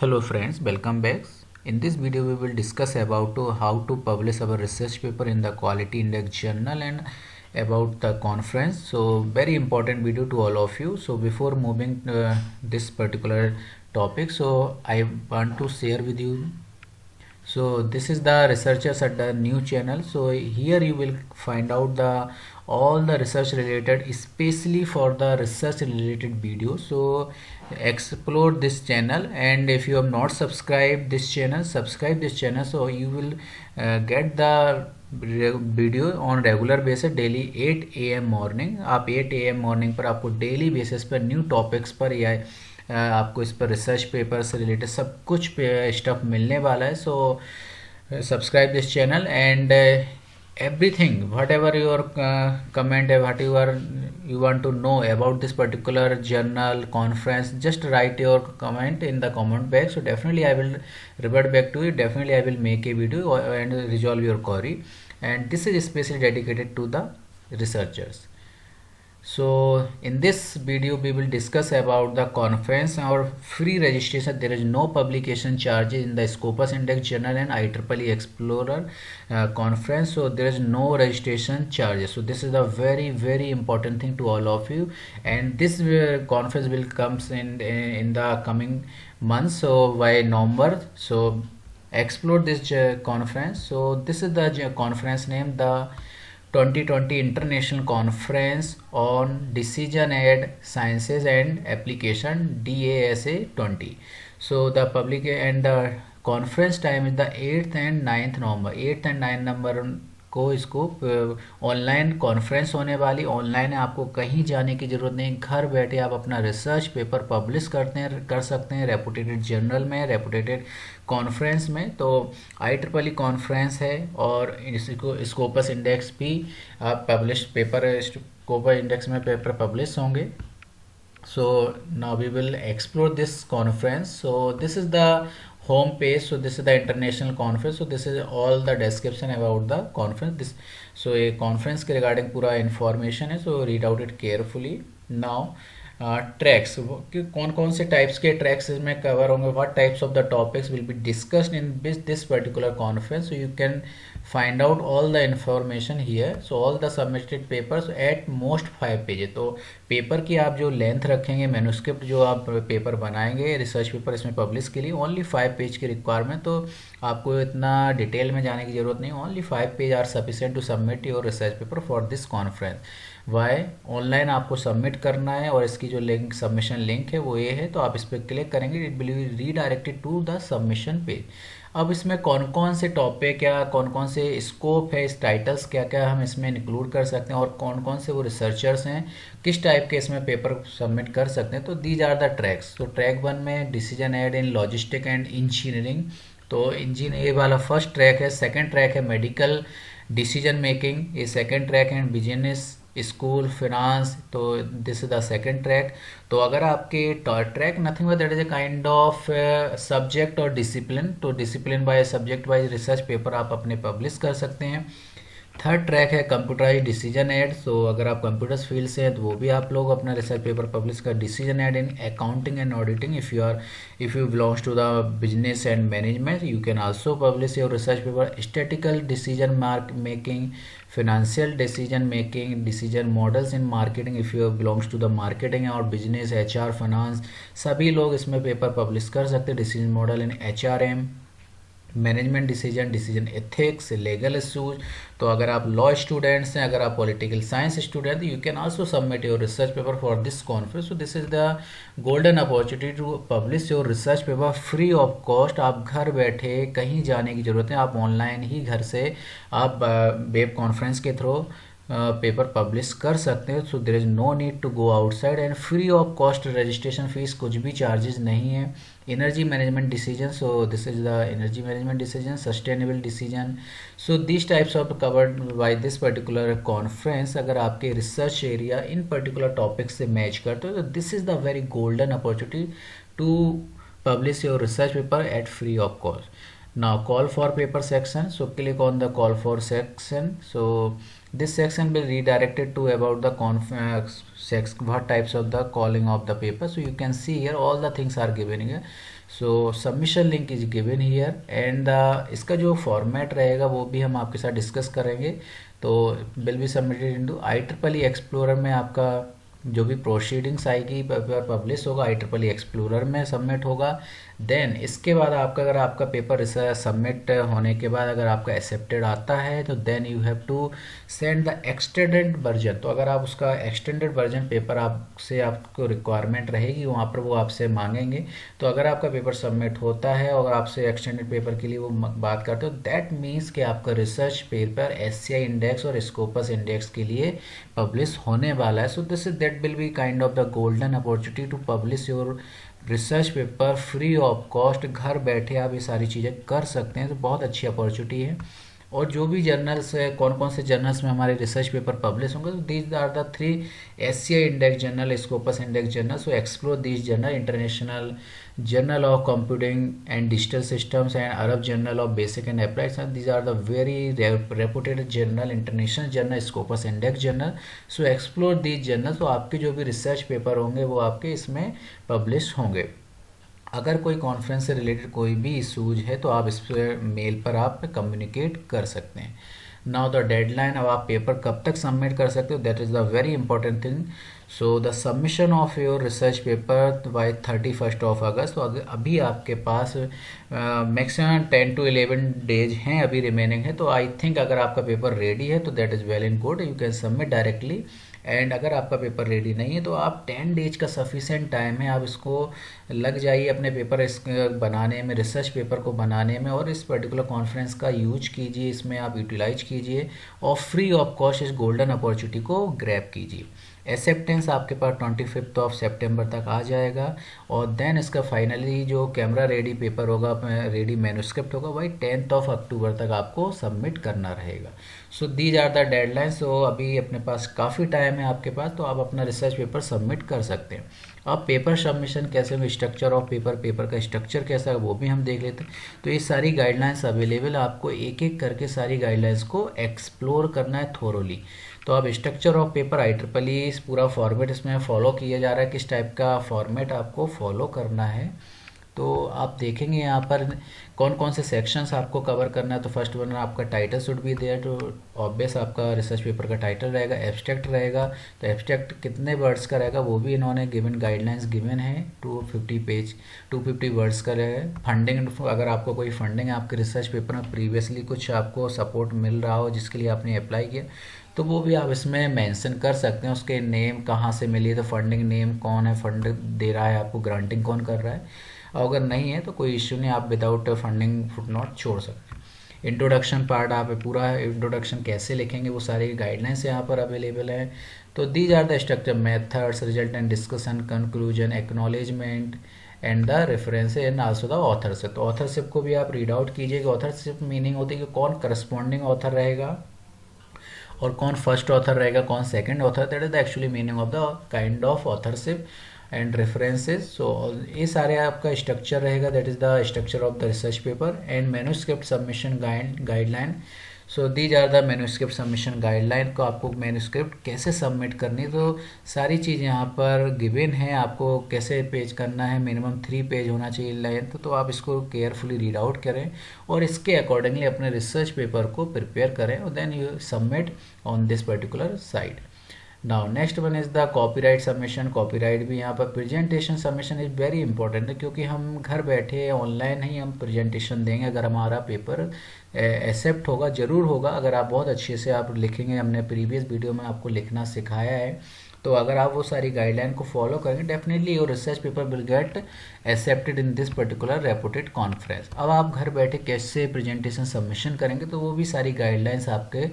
Hello friends, welcome back. In this video we will discuss about how to publish our research paper in the Quality Index Journal and about the conference. So very important video to all of you. So before moving this particular topic, so I want to share with you. So this is the researchers at the new channel. So here you will find out the all the research related, especially for the research related videos. So explore this channel, and if you have not subscribed this channel, subscribe this channel so you will get the video on regular basis daily 8 AM morning. आप 8 AM morning पर आपको daily basis पर new topics पर या आपको इस पर research paper से रिलेटेड सब कुछ स्टफ मिलने वाला है। So subscribe this channel and everything whatever your comment whatever you want to know about this particular journal conference, just write your comment in the comment box. So definitely I will revert back to you. Definitely I will make a video and resolve your query, and this is especially dedicated to the researchers. So in this video we will discuss about the conference or free registration. There is no publication charges in the Scopus Index Journal and IEEE Explorer conference, so there is no registration charges. So this is a very important thing to all of you, and this conference will comes in the coming months, so by November. So explore this conference. So this is the conference name, the 2020 International Conference on Decision Aid Sciences and Application, DASA 20. So the public and the conference time is the 8th and 9th November. 8th and 9th November को इसको online conference होने वाली। Online है, आपको कहीं जाने की ज़रूरत नहीं, घर बैठे आप अपना रिसर्च पेपर पब्लिश कर सकते हैं रेपुटेटेड जर्नल में, रेपुटेटेड कॉन्फ्रेंस में। तो IEEE कॉन्फ्रेंस है और इसको स्कोपस इंडेक्स भी आप पब्लिश पेपर स्कोपस इंडेक्स में पेपर पब्लिश होंगे। So now we will explore this conference. So this is the home page. So this is the international conference. So this is all the description about the conference. This so a conference के regarding पूरा information है. So read out it carefully. Now tracks कि कौन कौन से types के tracks इसमें cover होंगे, what types of the topics will be discussed in this particular conference. So you can find out all the information here. So all the submitted papers at most 5 pages. तो paper की आप जो length रखेंगे, manuscript जो आप paper बनाएंगे research paper इसमें publish के लिए, ओनली 5 पेज की रिक्वायरमेंट. तो आपको इतना डिटेल में जाने की ज़रूरत नहीं, only 5 page are sufficient to submit your research paper for this conference. Via online आपको सबमिट करना है और इसकी जो लिंक सबमिशन लिंक है वो ये है. तो आप इस पर क्लिक करेंगे, it will be redirected to the submission page. अब इसमें कौन कौन से टॉपिक या कौन कौन से स्कोप है, इस टाइटल्स क्या क्या हम इसमें इंक्लूड कर सकते हैं और कौन कौन से वो रिसर्चर्स हैं, किस टाइप के इसमें पेपर सबमिट कर सकते हैं. तो दीज आर द ट्रैक्स. तो ट्रैक 1 में decision aid in logistic and engineering. तो इंजीन ये वाला फर्स्ट ट्रैक है. सेकेंड ट्रैक है मेडिकल डिसीजन मेकिंग, ये सेकेंड ट्रैक है. बिजनेस स्कूल फिनांस, तो this is the second track. तो अगर आपके track nothing but that is a kind of subject और डिसिप्लिन. तो discipline by subject wise research paper आप अपने पब्लिश कर सकते हैं. थर्ड ट्रैक है कंप्यूटराइज डिसीजन एड. सो अगर आप कंप्यूटर्स फील्ड से हैं तो वो भी आप लोग अपना रिसर्च पेपर पब्लिश कर. Decision aid in accounting and auditing. If you belongs to the business and management you can also publish your research paper. Statical decision making, financial decision making, decision models in marketing. if you belongs to the marketing और business, HR, finance, सभी लोग इसमें paper publish कर सकते हैं. decision model in HRM, management decision, decision ethics, legal issues. तो अगर आप लॉ स्टूडेंट्स हैं, अगर आप political science student, you can also submit your research paper for this conference. So this is the golden opportunity to publish your research paper free of cost. आप घर बैठे कहीं जाने की ज़रूरत है, आप ऑनलाइन ही घर से आप वेब कॉन्फ्रेंस के थ्रू पेपर पब्लिश कर सकते हैं. So there is no need to go outside and free of cost. Registration fees कुछ भी चार्जेस नहीं है. Energy management decision. So this is the energy management decision, sustainable decision. So this types of covered by this particular conference. अगर आपके research area इन particular topic से match करते हो तो this is the very golden opportunity to publish your research paper at free of cost. Now call for paper section. So click on the call for section. So This section will redirected to about the what types of the calling of the paper. So you can see here all the things are given here. So submission link is given here and इसका जो format रहेगा वो भी हम आपके साथ discuss करेंगे. तो will be submitted into IEEE explorer में आपका जो भी प्रोसीडिंग्स आएगी पेपर पब्लिश होगा IEEE एक्सप्लोरर में सबमिट होगा. देन इसके बाद आपका अगर आपका पेपर सबमिट होने के बाद अगर आपका एक्सेप्टेड आता है तो then you have to send the extended version. तो अगर आप उसका एक्सटेंडेड वर्जन पेपर आपसे आपको रिक्वायरमेंट रहेगी वहाँ पर वो आपसे मांगेंगे. तो अगर आपका पेपर सबमिट होता है और आपसे एक्सटेंडेड पेपर के लिए वो बात करते हो दैट मीन्स कि आपका रिसर्च पेपर SCI इंडेक्स और स्कोपस इंडेक्स के लिए पब्लिश होने वाला है. So this is that will be kind of the golden opportunity to publish your research paper free of cost. घर बैठे आप ये सारी चीज़ें कर सकते हैं. तो बहुत अच्छी अपॉर्चुनिटी है. और जो भी जर्नल्स है कौन कौन से जर्नल्स में हमारे रिसर्च पेपर पब्लिश होंगे तो these are the 3 SCI index journal, Scopus index journal. So explore this journal: international journal of computing and digital systems and Arab journal of basic and applied science. These are the very reputed journal. International journal, Scopus index journal. So explore this journal. तो आपके जो भी research paper होंगे वो आपके इसमें publish होंगे. अगर कोई कॉन्फ्रेंस से रिलेटेड कोई भी इशूज है तो आप इस पर मेल पर आप कम्युनिकेट कर सकते हैं. नाउ द डेडलाइन, अब आप पेपर कब तक सबमिट कर सकते हो that is the very important thing. So the submission of your research paper by 31 August. तो अभी आपके पास मैक्सिमम 10 to 11 डेज हैं अभी रिमेनिंग है. तो आई थिंक अगर आपका पेपर रेडी है तो that is well and good, you can submit directly. And अगर आपका पेपर रेडी नहीं है तो आप 10 डेज का सफिशेंट टाइम है, आप इसको लग जाइए अपने पेपर बनाने में, रिसर्च पेपर को बनाने में और इस पर्टिकुलर कॉन्फ्रेंस का यूज कीजिए, इसमें आप यूटिलाइज कीजिए और फ्री ऑफ कॉस्ट इस गोल्डन अपॉर्चुनिटी को ग्रैब कीजिए. एक्सेप्टेंस आपके पास 25 सितंबर तक आ जाएगा और देन इसका फाइनली जो कैमरा रेडी पेपर होगा, रेडी मैन्युस्क्रिप्ट होगा, वही 10 अक्टूबर तक आपको सबमिट करना रहेगा. So these are the deadline. So अभी अपने पास काफ़ी टाइम है आपके पास, तो आप अपना रिसर्च पेपर सबमिट कर सकते हैं. अब पेपर सबमिशन कैसे होगा, स्ट्रक्चर ऑफ पेपर, पेपर का स्ट्रक्चर कैसा है वो भी हम देख लेते हैं. तो ये सारी गाइडलाइंस अवेलेबल है, आपको एक एक करके सारी गाइडलाइंस को एक्सप्लोर करना है थोरोली. तो अब स्ट्रक्चर ऑफ पेपर IEEE पूरा फॉर्मेट इसमें फॉलो किया जा रहा है, किस टाइप का फॉर्मेट आपको फॉलो करना है. तो आप देखेंगे यहाँ पर कौन कौन से सेक्शंस आपको कवर करना है. तो फर्स्ट वन आपका टाइटल शुड बी देयर. तो ऑब्वियस आपका रिसर्च पेपर का टाइटल रहेगा. एब्स्ट्रैक्ट रहेगा, तो एब्स्ट्रैक्ट कितने वर्ड्स का रहेगा वो भी इन्होंने गिवन गाइडलाइंस गिवन है. 250 वर्ड्स का रहेगा. फंडिंग, अगर आपको कोई फंडिंग है आपके रिसर्च पेपर में, प्रीवियसली कुछ आपको सपोर्ट मिल रहा हो जिसके लिए आपने अप्लाई किया, तो वो भी आप इसमें मेंशन कर सकते हैं. उसके नेम कहाँ से मिली, तो फंडिंग नेम कौन है, फंड दे रहा है आपको, ग्रांटिंग कौन कर रहा है. और अगर नहीं है तो कोई इश्यू नहीं, आप विदाउट फंडिंग फुटनोट छोड़ सकते हैं. इंट्रोडक्शन पार्ट, आप पूरा इंट्रोडक्शन कैसे लिखेंगे वो सारी गाइडलाइंस यहाँ पर अवेलेबल है. तो these are the structure, methods, result and discussion, conclusion, acknowledgement and the reference and also the authorship. तो ऑथरशिप को भी आप रीड आउट कीजिएगा. ऑथरशिप मीनिंग होती है कि कौन करस्पॉन्डिंग ऑथर रहेगा और कौन फर्स्ट ऑथर रहेगा, कौन second author. That is the actually meaning of the kind of authorship and references. So ये सारे आपका स्ट्रक्चर रहेगा. That is the structure of the research paper and manuscript submission guideline. So these are the manuscript submission guideline. को आपको manuscript कैसे submit करनी, तो सारी चीज़ यहाँ पर गिवन है. आपको कैसे पेज करना है, मिनिमम 3 पेज होना चाहिए लेंथ. तो आप इसको केयरफुली रीड आउट करें और इसके अकॉर्डिंगली अपने रिसर्च पेपर को प्रिपेयर करें और then you submit on this particular site. Now next one is the copyright submission. Copyright भी यहाँ पर presentation submission is very important है, क्योंकि हम घर बैठे ऑनलाइन ही हम प्रेजेंटेशन देंगे. अगर हमारा पेपर एक्सेप्ट होगा, ज़रूर होगा, अगर आप बहुत अच्छे से आप लिखेंगे. हमने प्रीवियस वीडियो में आपको लिखना सिखाया है. तो अगर आप वो सारी गाइडलाइन को फॉलो करेंगे definitely your research paper will get accepted in this particular reputed conference. अब आप घर बैठे कैसे प्रेजेंटेशन सबमिशन करेंगे, तो वो भी सारी गाइडलाइंस आपके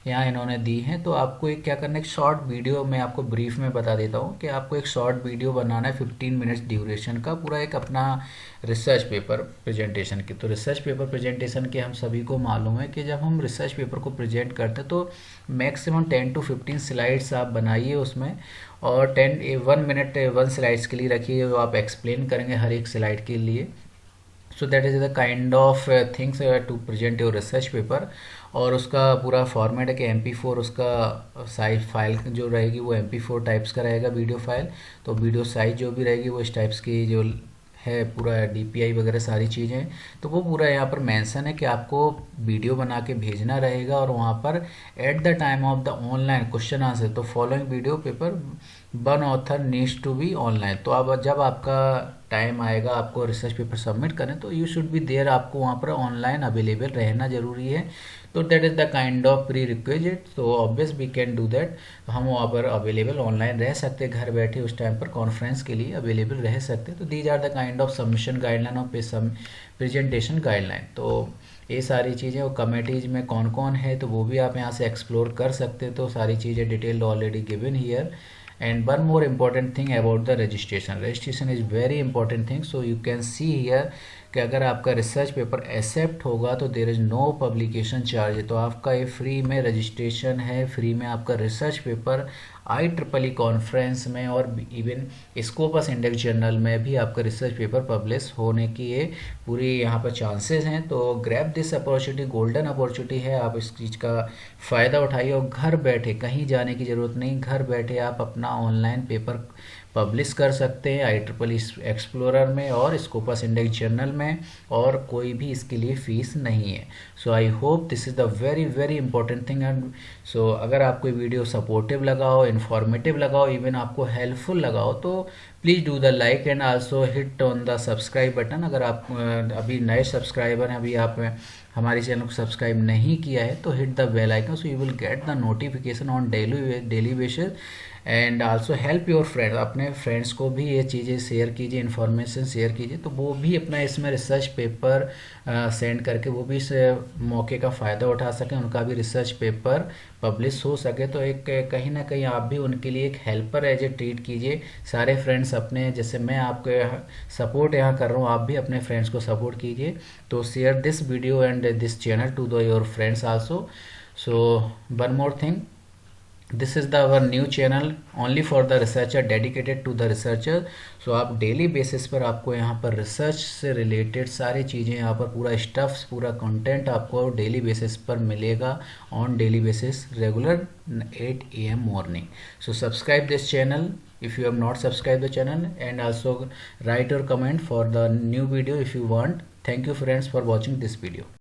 यहाँ इन्होंने दी हैं. तो आपको एक क्या करना है, एक शॉर्ट वीडियो मैं आपको ब्रीफ में बता देता हूँ कि आपको एक शॉर्ट वीडियो बनाना है 15 मिनट्स ड्यूरेशन का, पूरा एक अपना रिसर्च पेपर प्रेजेंटेशन की. तो रिसर्च पेपर प्रेजेंटेशन के हम सभी को मालूम है कि जब हम रिसर्च पेपर को प्रेजेंट करते हैं तो मैक्सिमम 10 to 15 स्लाइड्स आप बनाइए उसमें, और 1 मिनट 1 स्लाइड्स के लिए रखिए, जो आप एक्सप्लेन करेंगे हर एक स्लाइड के लिए. So that is the kind of things to present your research paper. और उसका पूरा फॉर्मेट है कि MP4 उसका साइज फाइल जो रहेगी वो MP4 टाइप्स का रहेगा वीडियो फाइल। तो वीडियो साइज जो भी रहेगी वो इस टाइप्स की जो है, पूरा DPI वगैरह सारी चीज़ें। तो वो पूरा यहाँ पर मेंशन है कि आपको वीडियो बना के भेजना रहेगा, और वहाँ पर at the time of the online question answer तो following video paper one author needs to be online. तो अब जब आपका टाइम आएगा आपको रिसर्च पेपर सबमिट करें तो यू शुड बी देयर, आपको वहाँ पर ऑनलाइन अवेलेबल रहना ज़रूरी है। तो that is the kind of prerequisite. तो obvious we can do that. हम वहाँ पर अवेलेबल ऑनलाइन रह सकते, घर बैठे उस टाइम पर कॉन्फ्रेंस के लिए अवेलेबल रह सकते। तो these are the kind of submission guideline और प्रेजेंटेशन गाइडलाइन। तो ये सारी चीज़ें, वो कमेटीज में कौन कौन है तो वो भी आप यहाँ से एक्सप्लोर कर सकते। तो सारी चीज़ें detailed already given here. And one more important thing about the registration is very important thing. So you can see here कि अगर आपका रिसर्च पेपर एक्सेप्ट होगा तो there is no publication charge. तो आपका ये फ्री में रजिस्ट्रेशन है, फ्री में आपका रिसर्च पेपर IEEE कॉन्फ्रेंस में और इवन स्कोपस इंडेक्स जर्नल में भी आपका रिसर्च पेपर पब्लिश होने की ये पूरी यहाँ पर चांसेस हैं। तो grab this opportunity, golden opportunity है, आप इस चीज़ का फ़ायदा उठाइए और घर बैठे, कहीं जाने की ज़रूरत नहीं, घर बैठे आप अपना ऑनलाइन पेपर पब्लिश कर सकते हैं IEEE एक्सप्लोरर में और स्कोपस इंडेक्स जर्नल में, और कोई भी इसके लिए फ़ीस नहीं है। So I hope this is the very very important thing. And so अगर आपको वीडियो सपोर्टिव लगा हो, इन्फॉर्मेटिव लगा हो, इवन आपको हेल्पफुल लगा हो तो please do the like and also hit on the subscribe button. अगर आप अभी नए सब्सक्राइबर हैं, अभी आप हमारे चैनल को सब्सक्राइब नहीं किया है तो hit the bell icon, so you will get the notification on daily basis. And also help your friend, अपने फ्रेंड्स को भी ये चीज़ें शेयर कीजिए, इन्फॉर्मेशन शेयर कीजिए, तो वो भी अपना इसमें रिसर्च पेपर सेंड करके वो भी इस मौके का फ़ायदा उठा सकें, उनका भी रिसर्च पेपर पब्लिश हो सके। तो एक कहीं ना कहीं आप भी उनके लिए एक हेल्पर एज ए ट्रीट कीजिए। सारे फ्रेंड्स अपने, जैसे मैं आपको सपोर्ट यहाँ कर रहा हूँ, आप भी अपने फ्रेंड्स को सपोर्ट कीजिए। तो share this video and this channel to the your friends also. So one more thing, this is the our new channel only for the researcher, dedicated to the researcher. So आप daily basis पर आपको यहाँ पर research से related सारी चीज़ें, यहाँ पर पूरा स्टफ्स, पूरा कंटेंट आपको डेली बेसिस पर मिलेगा, on daily basis, regular 8 AM morning. So subscribe this channel if you have not subscribed the channel, and also write your comment for the new video if you want. Thank you friends for watching this video.